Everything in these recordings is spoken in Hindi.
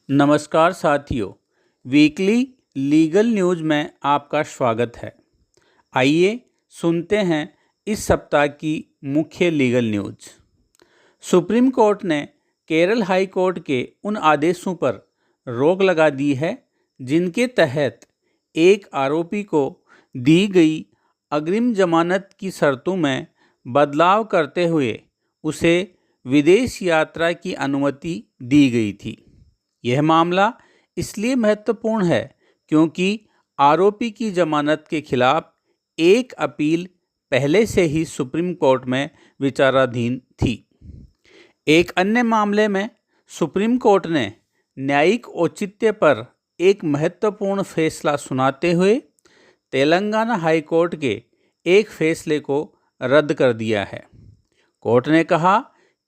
नमस्कार साथियों, वीकली लीगल न्यूज़ में आपका स्वागत है। आइए सुनते हैं इस सप्ताह की मुख्य लीगल न्यूज़। सुप्रीम कोर्ट ने केरल हाई कोर्ट के उन आदेशों पर रोक लगा दी है जिनके तहत एक आरोपी को दी गई अग्रिम जमानत की शर्तों में बदलाव करते हुए उसे विदेश यात्रा की अनुमति दी गई थी। यह मामला इसलिए महत्वपूर्ण है क्योंकि आरोपी की जमानत के खिलाफ एक अपील पहले से ही सुप्रीम कोर्ट में विचाराधीन थी। एक अन्य मामले में सुप्रीम कोर्ट ने न्यायिक औचित्य पर एक महत्वपूर्ण फैसला सुनाते हुए तेलंगाना हाई कोर्ट के एक फैसले को रद्द कर दिया है। कोर्ट ने कहा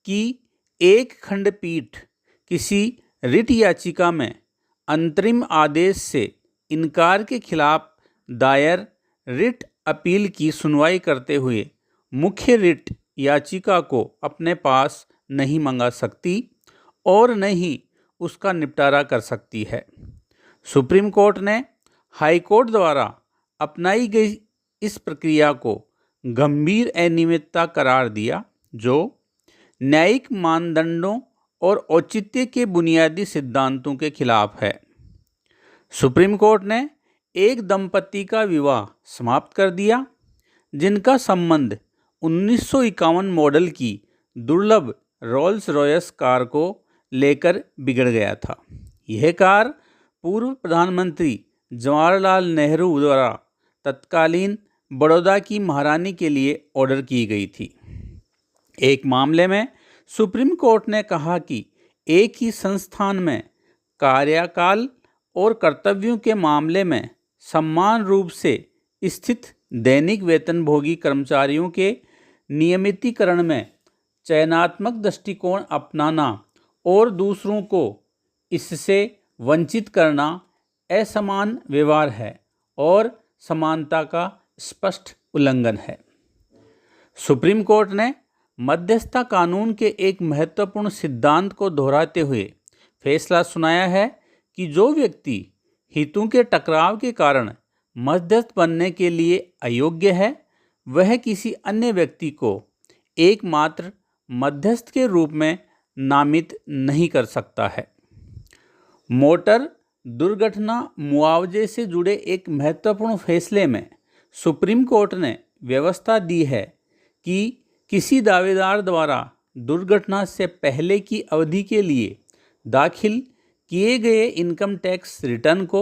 कि एक खंडपीठ किसी रिट याचिका में अंतरिम आदेश से इनकार के खिलाफ दायर रिट अपील की सुनवाई करते हुए मुख्य रिट याचिका को अपने पास नहीं मंगा सकती और न ही उसका निपटारा कर सकती है। सुप्रीम कोर्ट ने हाई कोर्ट द्वारा अपनाई गई इस प्रक्रिया को गंभीर अनियमितता करार दिया, जो न्यायिक मानदंडों और औचित्य के बुनियादी सिद्धांतों के खिलाफ है। सुप्रीम कोर्ट ने एक दंपति का विवाह समाप्त कर दिया जिनका संबंध 1951 मॉडल की दुर्लभ रोल्स रॉयस कार को लेकर बिगड़ गया था। यह कार पूर्व प्रधानमंत्री जवाहरलाल नेहरू द्वारा तत्कालीन बड़ौदा की महारानी के लिए ऑर्डर की गई थी। एक मामले में सुप्रीम कोर्ट ने कहा कि एक ही संस्थान में कार्यकाल और कर्तव्यों के मामले में समान रूप से स्थित दैनिक वेतनभोगी कर्मचारियों के नियमितीकरण में चयनात्मक दृष्टिकोण अपनाना और दूसरों को इससे वंचित करना असमान व्यवहार है और समानता का स्पष्ट उल्लंघन है। सुप्रीम कोर्ट ने मध्यस्थता कानून के एक महत्वपूर्ण सिद्धांत को दोहराते हुए फैसला सुनाया है कि जो व्यक्ति हितों के टकराव के कारण मध्यस्थ बनने के लिए अयोग्य है, वह किसी अन्य व्यक्ति को एकमात्र मध्यस्थ के रूप में नामित नहीं कर सकता है। मोटर दुर्घटना मुआवजे से जुड़े एक महत्वपूर्ण फैसले में सुप्रीम कोर्ट ने व्यवस्था दी है कि किसी दावेदार द्वारा दुर्घटना से पहले की अवधि के लिए दाखिल किए गए इनकम टैक्स रिटर्न को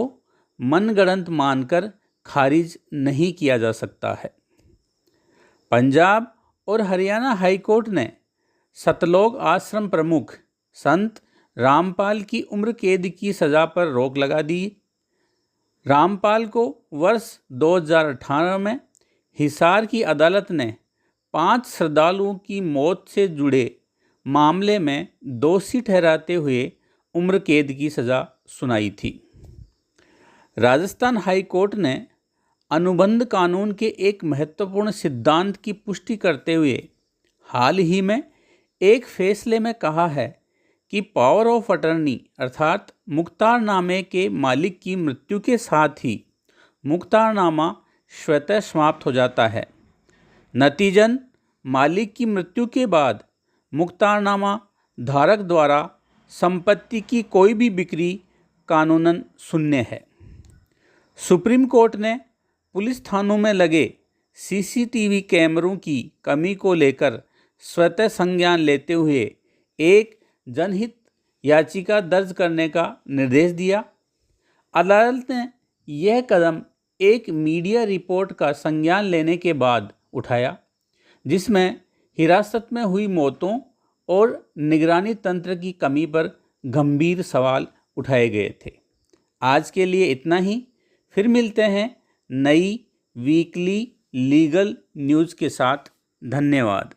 मनगढ़ंत मानकर खारिज नहीं किया जा सकता है। पंजाब और हरियाणा हाई कोर्ट ने सतलोक आश्रम प्रमुख संत रामपाल की उम्र कैद की सज़ा पर रोक लगा दी। रामपाल को वर्ष 2018 में हिसार की अदालत ने 5 श्रद्धालुओं की मौत से जुड़े मामले में दोषी ठहराते हुए उम्र कैद की सज़ा सुनाई थी। राजस्थान हाई कोर्ट ने अनुबंध कानून के एक महत्वपूर्ण सिद्धांत की पुष्टि करते हुए हाल ही में एक फैसले में कहा है कि पावर ऑफ अटर्नी अर्थात मुख्तारनामे के मालिक की मृत्यु के साथ ही मुख्तारनामा स्वतः समाप्त हो जाता है। नतीजन मालिक की मृत्यु के बाद मुख्तारनामा धारक द्वारा संपत्ति की कोई भी बिक्री कानूनन शून्य है। सुप्रीम कोर्ट ने पुलिस थानों में लगे सीसीटीवी कैमरों की कमी को लेकर स्वतः संज्ञान लेते हुए एक जनहित याचिका दर्ज करने का निर्देश दिया। अदालत ने यह कदम एक मीडिया रिपोर्ट का संज्ञान लेने के बाद उठाया जिसमें हिरासत में हुई मौतों और निगरानी तंत्र की कमी पर गंभीर सवाल उठाए गए थे। आज के लिए इतना ही। फिर मिलते हैं नई वीकली लीगल न्यूज़ के साथ। धन्यवाद।